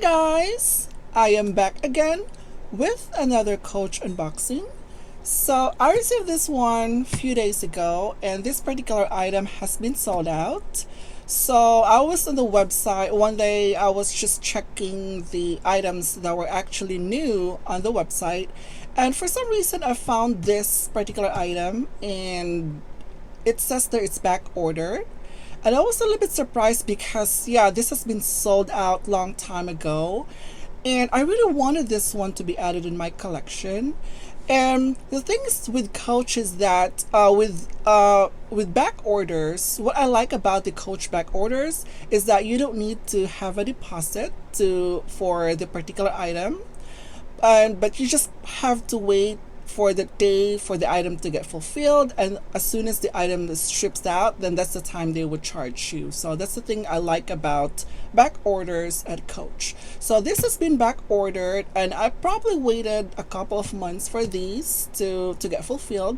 guys, I am back again with another Coach unboxing. So I received this one a few days ago and this particular item has been sold out. So I was on the website one day. I was just checking the items that were actually new on the website, and for some reason I found this particular item and it says that it's back ordered. And I was a little bit surprised because this has been sold out long time ago, and I really wanted this one to be added in my collection. And the thing is with Coach is that with back orders, what I like about the Coach back orders is that you don't need to have a deposit for the particular item, but you just have to wait for the day for the item to get fulfilled, and as soon as the item is shipped out, then that's the time they would charge you. So that's the thing I like about back orders at Coach. So this has been back ordered, and I probably waited a couple of months for these to get fulfilled.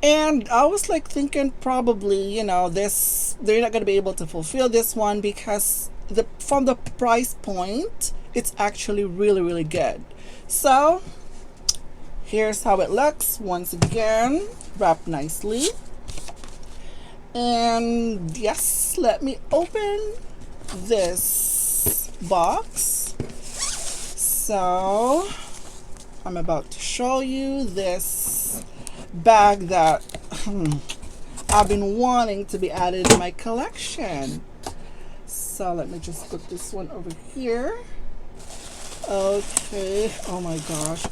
And I was like thinking probably, this they're not going to be able to fulfill this one because from the price point it's actually really good. So here's how it looks. Once again, wrapped nicely. And yes, let me open this box. So I'm about to show you this bag that I've been wanting to be added to my collection. So let me just put this one over here. Okay, oh my gosh.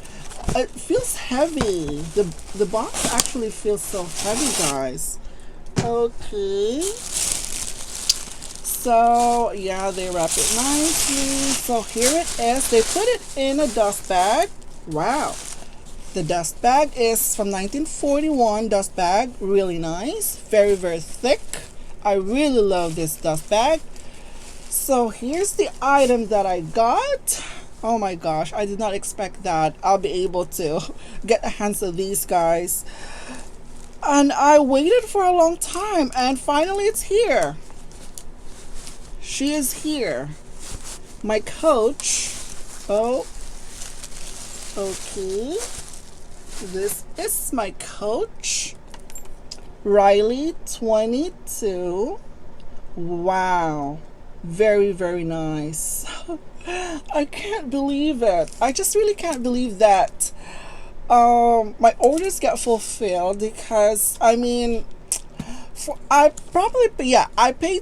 It feels heavy. The box actually feels so heavy, guys. Okay. So yeah, they wrap it nicely. So here it is. They put it in a dust bag. Wow. The dust bag is from 1941 dust bag. Really nice. Very thick. I really love this dust bag. So here's the item that I got. Oh my gosh, I did not expect that I'll be able to get a hands of these guys. And I waited for a long time, and finally it's here. She is here. My Coach. Oh, okay. This is my Coach. Riley 22. Wow. Very nice. I can't believe it. I just really can't believe that my orders get fulfilled, because I paid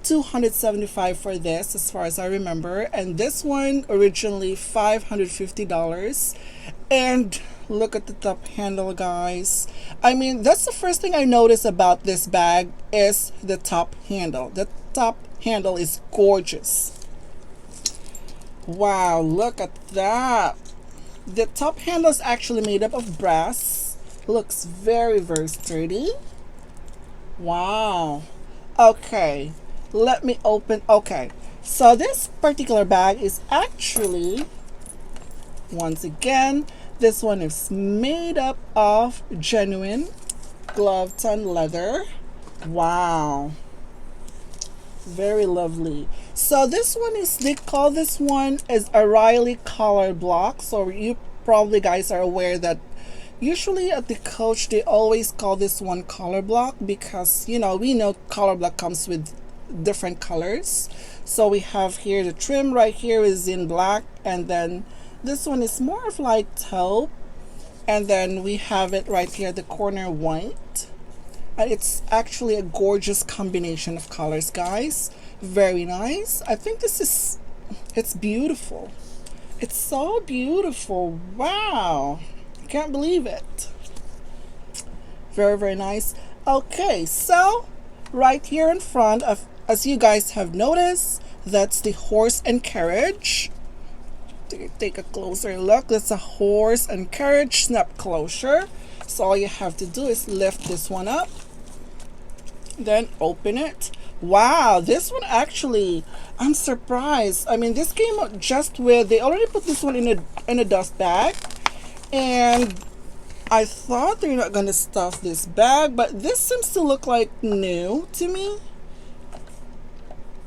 $275 for this as far as I remember, and this one originally $550. And look at the top handle, guys. That's the first thing I noticed about this bag is the top handle. The top handle is gorgeous. Wow, look at that. The top handle is actually made up of brass. Looks very sturdy. Wow. Okay, let me open. Okay, so this particular bag is actually, once again, this one is made up of genuine Glovetanned leather. Wow. Very lovely. So this one is, they call this one is a Riley Colorbock. So you probably guys are aware that usually at the Coach they always call this one Colorbock, because we know Colorbock comes with different colors. So we have here the trim right here is in black, and then this one is more of like taupe, and then we have it right here at the corner white. And it's actually a gorgeous combination of colors, guys. Very nice. I think it's beautiful. It's so beautiful. Wow. I can't believe it. Very nice. Okay, so right here in front of, as you guys have noticed, that's the horse and carriage. Take a closer look. That's a horse and carriage snap closure. So all you have to do is lift this one up, then open it. Wow, this one actually, I'm surprised. This came out just with, they already put this one in a dust bag, and I thought they're not gonna stuff this bag, but this seems to look like new to me.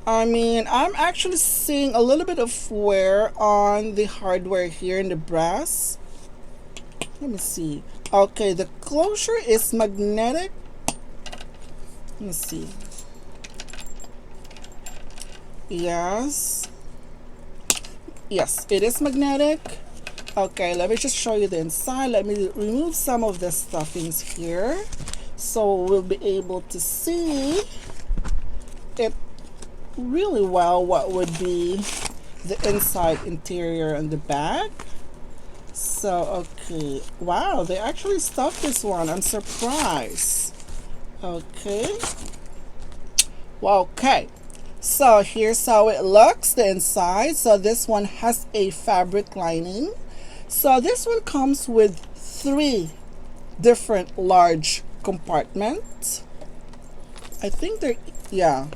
I mean, I'm actually seeing a little bit of wear on the hardware here in the brass. Let me see. Okay, the closure is magnetic. Let me see. Yes. Yes, it is magnetic. Okay, let me just show you the inside. Let me remove some of the stuffings here so we'll be able to see it really well what would be the inside interior and the back. So okay, wow, they actually stuffed this one. I'm surprised. Okay, well, okay, so here's how it looks, the inside. So this one has a fabric lining. So this one comes with 3 different large compartments. I think they're, yeah,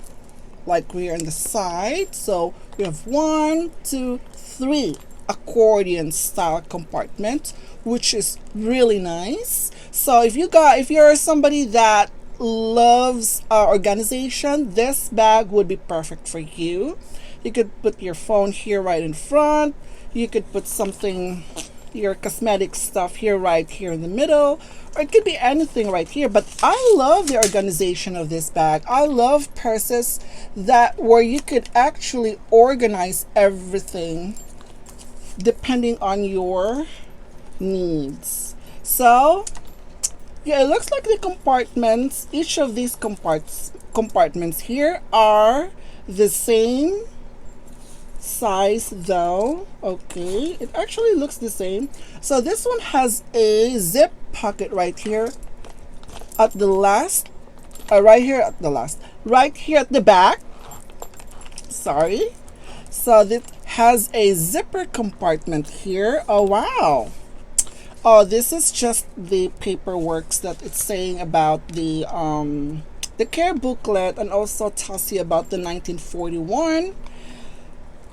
like we're on the side. So we have 1, 2, 3 accordion style compartment, which is really nice. So if you're somebody that loves organization, this bag would be perfect for you. You could put your phone here right in front. You could put something, your cosmetic stuff here, right here in the middle, or it could be anything right here. But I love the organization of this bag. I love purses that where you could actually organize everything depending on your needs. So yeah, it looks like the compartments, each of these compartments here are the same size though. Okay, it actually looks the same. So this one has a zip pocket right here at the last, right here at the back. Sorry. So this has a zipper compartment here. Oh wow. Oh, this is just the paperwork that it's saying about the care booklet, and also tells you about the 1941.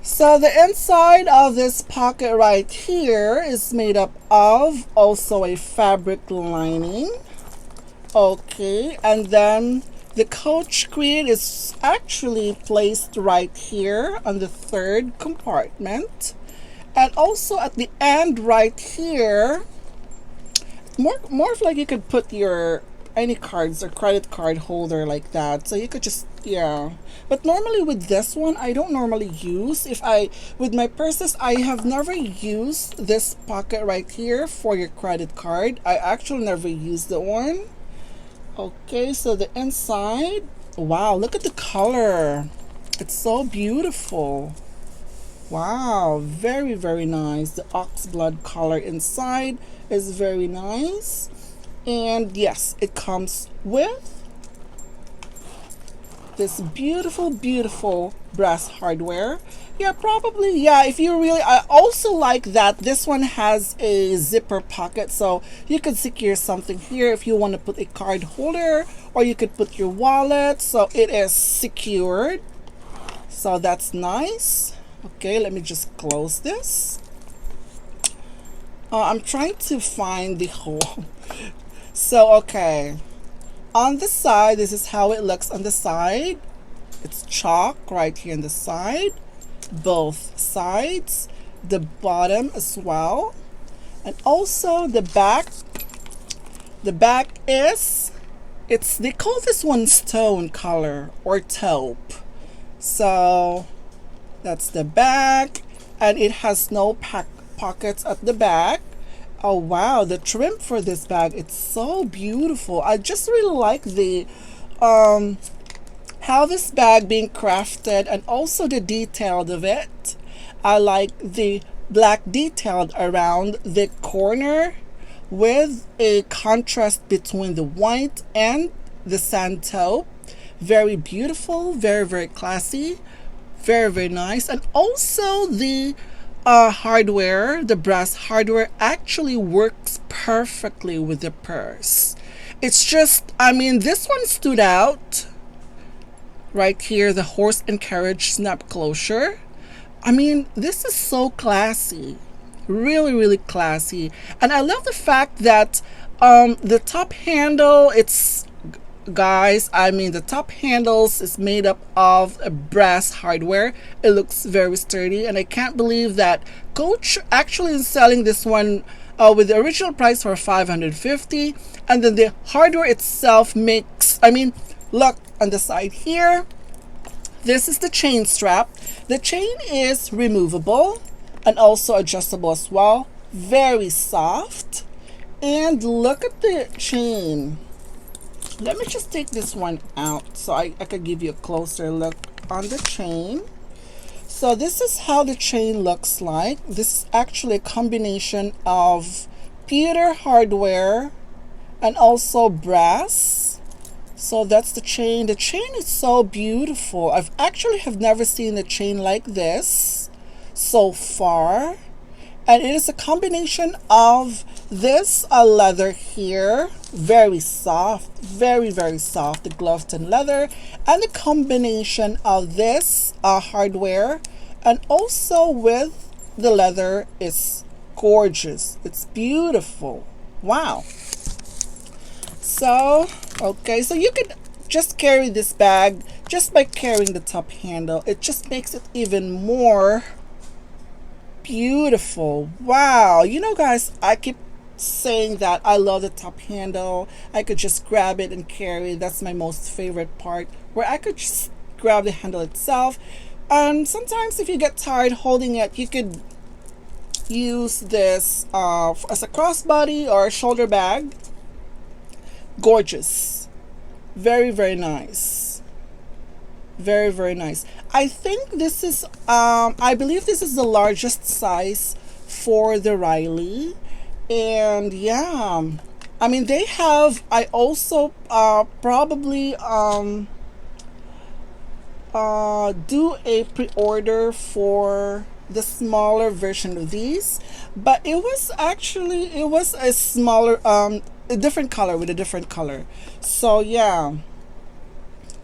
So the inside of this pocket right here is made up of also a fabric lining. Okay, and then the coach grid is actually placed right here on the 3rd compartment. And also at the end right here, more of like you could put your any cards or credit card holder like that. So you could just, yeah. But normally with this one, I don't normally use, with my purses, I have never used this pocket right here for your credit card. I actually never used the one. Okay, so the inside, wow, look at the color. It's so beautiful. Wow, very, very nice. The oxblood color inside is very nice. And yes, it comes with this beautiful, beautiful brass hardware. Yeah, probably, yeah, if you really, I also like that this one has a zipper pocket, so you could secure something here if you want to put a card holder, or you could put your wallet, so it is secured. So that's nice. Okay, let me just close this. I'm trying to find the hole. So, okay. On the side, this is how it looks on the side. It's chalk right here on the side. Both sides. The bottom as well. And also the back. The back is, they call this one stone color or taupe. So, that's the back. And it has no pockets at the back. Oh wow, the trim for this bag, it's so beautiful. I just really like the how this bag being crafted, and also the detail of it. I like the black detailed around the corner with a contrast between the white and the sand taupe. Very beautiful, very, very classy, very, very nice. And also the hardware, the brass hardware actually works perfectly with the purse. It's just, I mean, this one stood out right here, the horse and carriage snap closure. I mean, this is so classy, really, really classy. And I love the fact that the top handle, it's guys, I mean, the top handles is made up of a brass hardware. It looks very sturdy, and I can't believe that Coach actually is selling this one with the original price for 550, and then the hardware itself makes, I mean, look on the side here. This is the chain strap. The chain is removable and also adjustable as well. Very soft. And look at the chain. Let me just take this one out so I could give you a closer look on the chain. So this is how the chain looks like. This is actually a combination of pewter hardware and also brass. So that's the chain. The chain is so beautiful. I've actually have never seen a chain like this so far. And it is a combination of this leather here, very soft, very, very soft, the Glovetanned leather, and the combination of this hardware, and also with the leather is gorgeous. It's beautiful. Wow. So, okay, so you could just carry this bag just by carrying the top handle. It just makes it even more beautiful. Wow. You know, guys, I keep saying that I love the top handle. I could just grab it and carry. That's my most favorite part, where I could just grab the handle itself. And sometimes if you get tired holding it, you could use this as a crossbody or a shoulder bag. Gorgeous. Very, very nice. Very, very nice. I think this is I believe this is the largest size for the Riley. And yeah, I mean, they have, I also probably do a pre-order for the smaller version of these, but it was a smaller a different color with a different color. So yeah,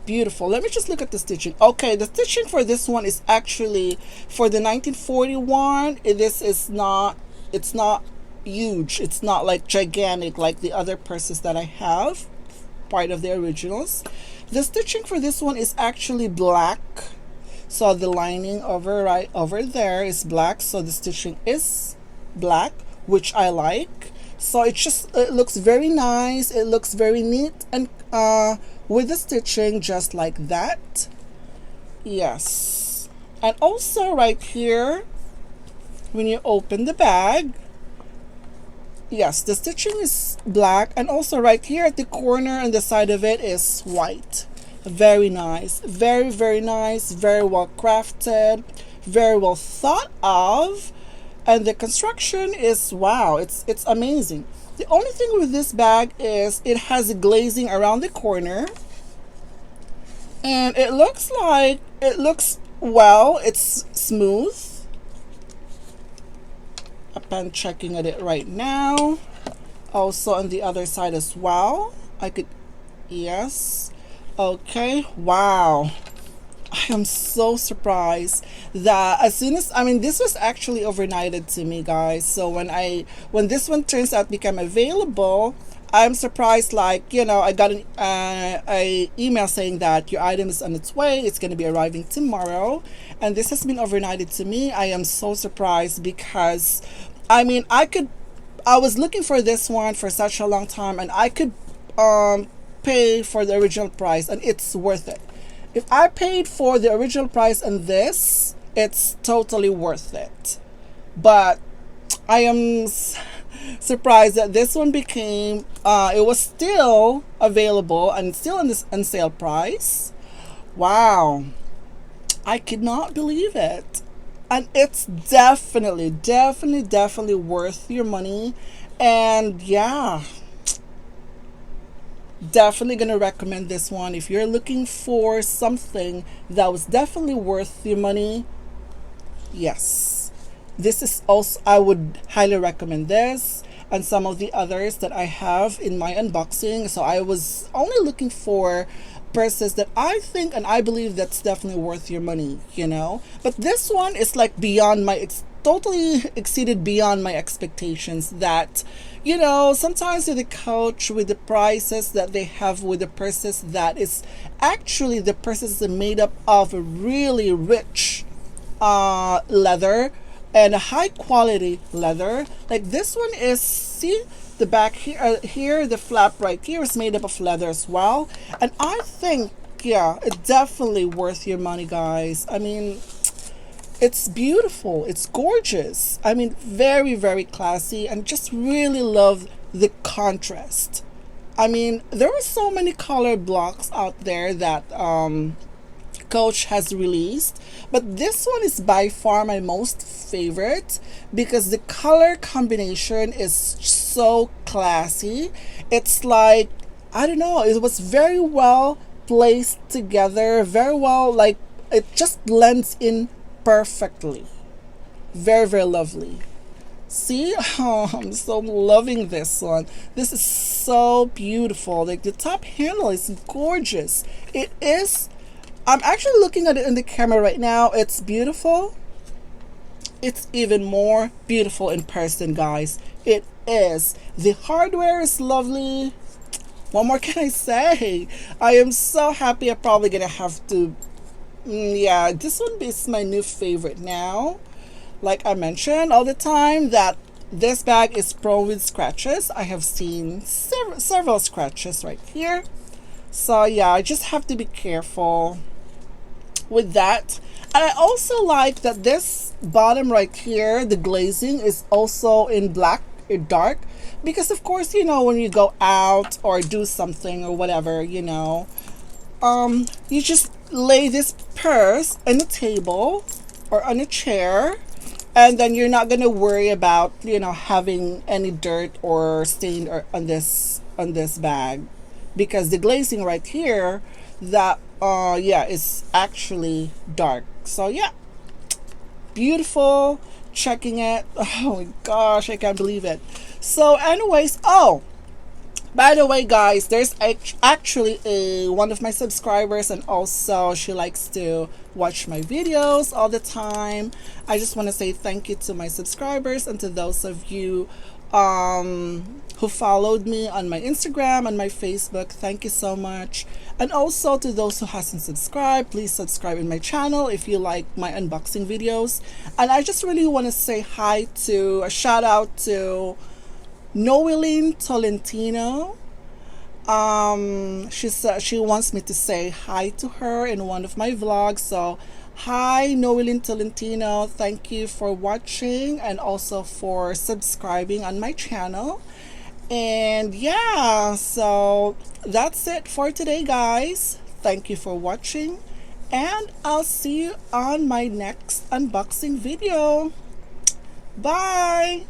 beautiful. Let me just look at the stitching. Okay, the stitching for this one is actually for the 1941. This is not, it's not huge. It's not like gigantic like the other purses that I have, part of the originals. The stitching for this one is actually black. So the lining right over there is black. So the stitching is black, which I like. So it looks very nice. It looks very neat, and with the stitching just like that. Yes. And also right here, when you open the bag, yes, the stitching is black, and also right here at the corner and the side of it is white. Very nice. Very, very nice. Very well crafted. Very well thought of. And the construction is, wow, it's amazing. The only thing with this bag is it has a glazing around the corner. And it looks well, it's smooth. Upon checking at it right now. Also on the other side as well. Yes. Okay, wow. I am so surprised that as soon as, I mean, this was actually overnighted to me, guys. So when this one turns out become available, I'm surprised, like, you know, I got a email saying that your item is on its way. It's going to be arriving tomorrow. And this has been overnighted to me. I am so surprised because, I mean, I was looking for this one for such a long time, and I could pay for the original price, and it's worth it. If I paid for the original price and this, it's totally worth it. But I am surprised that this one became, it was still available and still in this on sale price. Wow. I could not believe it. And it's definitely worth your money. And yeah, definitely gonna recommend this one if you're looking for something that was definitely worth your money. Yes, this is also, I would highly recommend this and some of the others that I have in my unboxing. So I was only looking for purses that I think and I believe that's definitely worth your money, you know. But this one is like beyond my totally exceeded beyond my expectations. That, you know, sometimes with the Coach, with the prices that they have with the purses, that is actually the purses are made up of a really rich leather and a high quality leather. Like this one is, see the back here, here the flap right here is made up of leather as well, and I think, yeah, it's definitely worth your money, guys. I mean, it's beautiful, it's gorgeous. I mean, very, very classy, and just really love the contrast. I mean, there are so many color blocks out there that Coach has released, but this one is by far my most favorite because the color combination is so classy. It's like, I don't know, it was very well placed together, very well, like it just blends in perfectly. Very, very lovely. See, oh, I'm so loving this one. This is so beautiful. Like the top handle is gorgeous. It is. I'm actually looking at it in the camera right now. It's beautiful. It's even more beautiful in person, guys. It is. The hardware is lovely. What more can I say? I am so happy. I'm probably gonna have to. Yeah, this one is my new favorite now. Like I mentioned all the time, that this bag is prone with scratches. I have seen several scratches right here. So yeah, I just have to be careful with that. And I also like that this bottom right here, the glazing is also in black or dark, because of course, you know, when you go out or do something or whatever, you know, you just lay this purse on the table or on a chair, and then you're not gonna worry about, you know, having any dirt or stain or on this bag, because the glazing right here, that yeah, is actually dark. So yeah, beautiful. Checking it. Oh my gosh, I can't believe it. So anyways, oh, by the way, guys, there's actually a one of my subscribers, and also she likes to watch my videos all the time. I just want to say thank you to my subscribers and to those of you who followed me on my Instagram and my Facebook. Thank you so much. And also to those who hasn't subscribed, please subscribe in my channel if you like my unboxing videos. And I just really want to say hi to, a shout out to Noeline Tolentino. She said she wants me to say hi to her in one of my vlogs. So hi Noeline Tolentino, thank you for watching and also for subscribing on my channel. And yeah, so that's it for today, guys. Thank you for watching, and I'll see you on my next unboxing video. Bye.